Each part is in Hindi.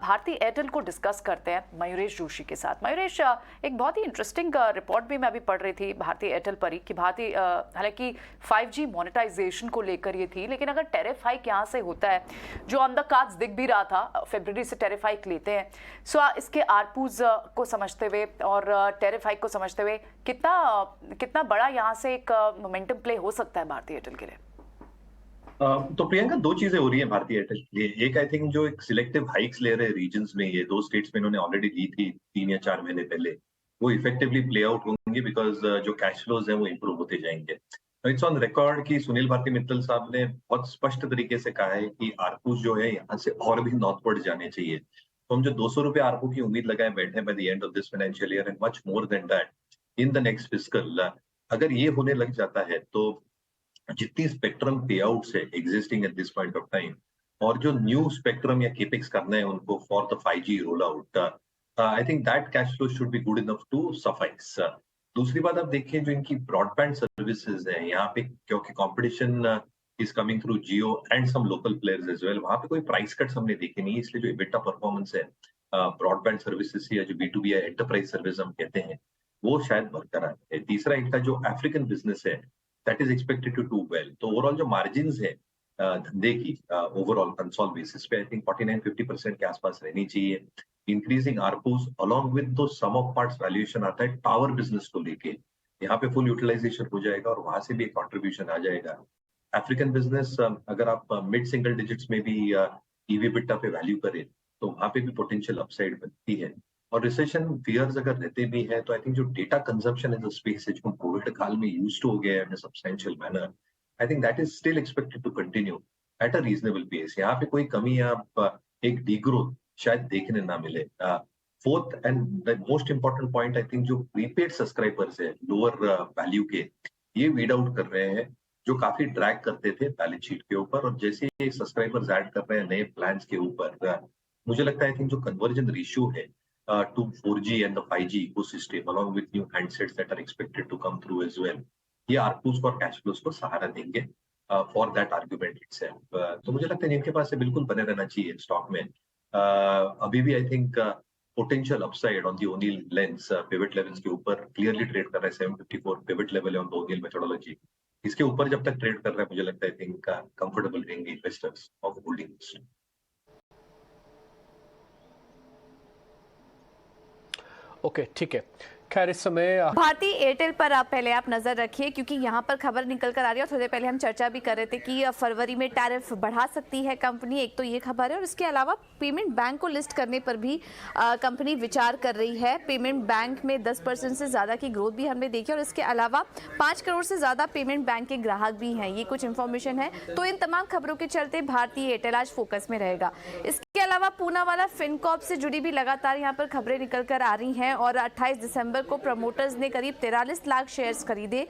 भारती एयरटेल को डिस्कस करते हैं मयूरेश जोशी के साथ। मयूरेश, एक बहुत ही इंटरेस्टिंग रिपोर्ट भी मैं अभी पढ़ रही थी भारती एयरटेल पर ही कि भारती हालांकि 5G मोनेटाइजेशन को लेकर ये थी, लेकिन अगर टैरिफ हाइक यहाँ से होता है, जो ऑन द कार्ड्स दिख भी रहा था, फरवरी से टैरिफ हाइक लेते हैं, सो इसके आरपूज को समझते हुए और टैरिफ हाइक को समझते हुए कितना बड़ा यहाँ से एक मोमेंटम प्ले हो सकता है भारती एयरटेल के लिए? तो प्रियंका, दो चीजें हो रही है भारतीय एयरटेल के लिए। एक, आई थिंक जो एक सिलेक्टिव हाइक्स ले रहे हैं रीजन्स में, ये 2 स्टेट्स में इन्होंने ऑलरेडी ली थी 3 या 4 महीने पहले, वो इफेक्टिवली प्ले आउट होंगे बिकॉज जो कैश फ्लोज है वो इम्प्रूव होते जाएंगे। इट्स ऑन रिकॉर्ड कि सुनील भारती मित्तल साहब ने बहुत स्पष्ट तरीके से कहा है कि आरपू जो है यहाँ से और भी नॉर्थवर्ड जाने चाहिए। तो हम जो 200 रुपए आरपू की उम्मीद लगाए बैठे by the end of this financial year and much more than that in the next fiscal, अगर ये होने लग जाता है तो जितनी स्पेक्ट्रम पे आउट्स है existing at this point of time और जो न्यू स्पेक्ट्रम या केपेक्स करना है उनको for the 5G roll out, I think that cash flow should be good enough to suffice. दूसरी बात, आप देखिए जो इनकी ब्रॉडबैंड सर्विसेज है यहाँ पे, क्योंकि competition is coming through Jio and some local players as well, वहां पे कोई प्राइस कट्स हमने देखे नहीं, इसलिए जो EBITDA परफॉर्मेंस है ब्रॉडबैंड सर्विसेज या जो B2B या एंटरप्राइज सर्विस हम कहते हैं वो शायद बरकरार है। तीसरा, इनका जो अफ्रीकन बिजनेस है that is expected to do well. तो ओवरऑल जो मार्जिन्स है धंधे की ओवरऑल कंसोल बेसिस पे आई थिंक 49-50% के आसपास रहनी चाहिए। इंक्रीजिंग आरपूस अलॉन्ग विद दो सम ऑफ पार्ट्स वैल्यूएशन आता है टावर बिजनेस को लेके, यहाँ पे फुल यूटिलाइजेशन हो जाएगा और वहां से भी एक कॉन्ट्रीब्यूशन आ जाएगा। अफ्रीकन बिजनेस अगर आप मिड सिंगल डिजिट्स में भी ईवी बिट्टा पे वैल्यू करें तो वहां पे भी पोटेंशियल अपसाइड बनती है। और रिसेशन फियर्स अगर रहते भी हैं तो आई थिंक जो data consumption in the space है जो कोविड काल में यूज्ड हो गया है in substantial manner, I think that is still expected to continue at a reasonable pace. यहाँ पे कोई कमी या एक डीग्रोथ शायद देखने ना मिले। Fourth and the most important point, I think जो प्रीपेड सब्सक्राइबर्स है लोअर वैल्यू के, ये वीड आउट कर रहे हैं जो काफी ड्रैग करते थे बैलेंस शीट के ऊपर, और जैसे ये सब्सक्राइबर्स ऐड कर रहे हैं नए प्लान्स के ऊपर, मुझे लगता है आई थिंक जो कन्वर्जन रेशियो है to 4G and the 5G ecosystem along with new handsets that are expected to come through as well, ये ARPUs और कैश फ्लोस को सहारा देंगे for that argument itself। तो मुझे लगता है जिनके पास से बिल्कुल बने रहना चाहिए स्टॉक में। अभी भी I think potential upside on the O'Neill lens pivot levels के ऊपर क्लियरली ट्रेड कर रहा है। 754 पिवट लेवल है ऑन द ओनिल मेथोडोलॉजी, इसके ऊपर जब तक ट्रेड कर रहा है मुझे लगता है आई थिंक कंफर्टेबल रहेंगे इन्वेस्टर्स ऑफ होल्डिंग्स। ओके, ठीक है। खैर इस समय भारती एयरटेल पर आप नजर रखिए, क्योंकि यहाँ पर खबर निकल कर आ रही है और थोड़ी देर पहले हम चर्चा भी कर रहे थे कि फरवरी में टैरिफ बढ़ा सकती है कंपनी। एक तो ये खबर है और इसके अलावा पेमेंट बैंक को लिस्ट करने पर भी कंपनी विचार कर रही है। पेमेंट बैंक में 10% से ज़्यादा की ग्रोथ भी हमने देखी और इसके अलावा 5 करोड़ से ज़्यादा पेमेंट बैंक के ग्राहक भी हैं, ये कुछ इन्फॉर्मेशन है। तो इन तमाम खबरों के चलते भारती एयरटेल आज फोकस में रहेगा। इसके अलावा पूनावाला फिनकॉर्प से जुड़ी भी लगातार यहाँ पर खबरें निकल कर आ रही हैं और 28 दिसंबर को प्रमोटर्स ने करीब 43 लाख शेयर्स खरीदे।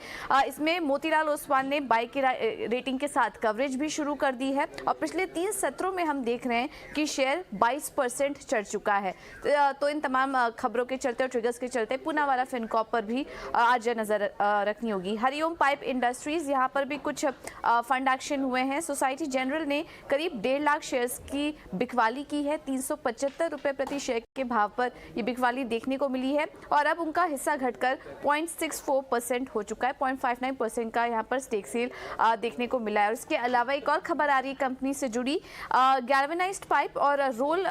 इसमें मोतीलाल ओसवाल ने बाय की रेटिंग के साथ कवरेज भी शुरू कर दी है और पिछले 3 सत्रों में हम देख रहे हैं कि शेयर 22% चढ़ चुका है। तो इन तमाम खबरों के चलते और ट्रिगर्स के चलते पूनावाला फिनकॉर्प पर भी आज नजर रखनी होगी। हरिओम पाइप इंडस्ट्रीज, यहाँ पर भी कुछ फंड एक्शन हुए हैं। सोसाइटी जनरल ने करीब 1.5 लाख शेयर्स की बिकवाली की है। 375 रुपए प्रति शेयर के भाव पर ये बिकवाली देखने को मिली है और अब उनका हिस्सा घटकर 0.64% हो चुका है। 0.59% का यहाँ पर स्टेक सेल देखने को मिला है। और इसके अलावा एक और खबर आ रही है कंपनी से जुड़ी, गैल्वेनाइज्ड पाइप और रोल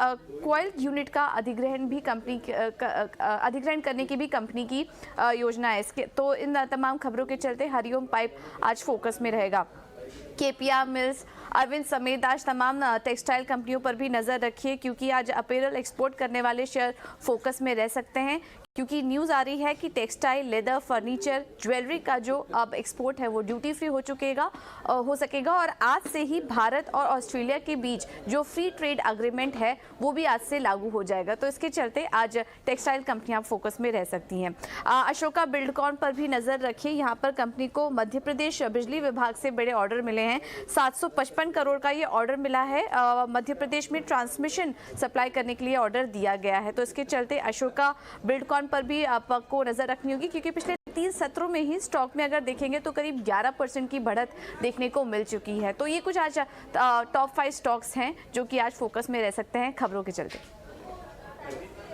कॉइल यूनिट का अधिग्रहण भी कंपनी अधिग्रहण करने की भी कंपनी की योजना है। इसके तो इन तमाम खबरों के चलते हरिओम पाइप आज फोकस में रहेगा। केपीआर मिल्स, अरविंद समेत आज तमाम टेक्सटाइल कंपनियों पर भी नजर रखिए, क्योंकि आज अपैरल एक्सपोर्ट करने वाले शेयर फोकस में रह सकते हैं, क्योंकि न्यूज़ आ रही है कि टेक्सटाइल, लेदर, फर्नीचर, ज्वेलरी का जो अब एक्सपोर्ट है वो ड्यूटी फ्री हो सकेगा और आज से ही भारत और ऑस्ट्रेलिया के बीच जो फ्री ट्रेड अग्रीमेंट है वो भी आज से लागू हो जाएगा। तो इसके चलते आज टेक्सटाइल कंपनियां फोकस में रह सकती हैं। अशोका बिल्डकॉन पर भी नज़र रखिए, यहाँ पर कंपनी को मध्य प्रदेश बिजली विभाग से बड़े ऑर्डर मिले हैं। 755 करोड़ का ये ऑर्डर मिला है। मध्य प्रदेश में ट्रांसमिशन सप्लाई करने के लिए ऑर्डर दिया गया है। तो इसके चलते अशोका बिल्डकॉन पर भी आपको नजर रखनी होगी, क्योंकि पिछले 3 सत्रों में ही स्टॉक में अगर देखेंगे तो करीब 11% की बढ़त देखने को मिल चुकी है। तो ये कुछ आज टॉप 5 स्टॉक्स हैं जो कि आज फोकस में रह सकते हैं खबरों के चलते। कर दी।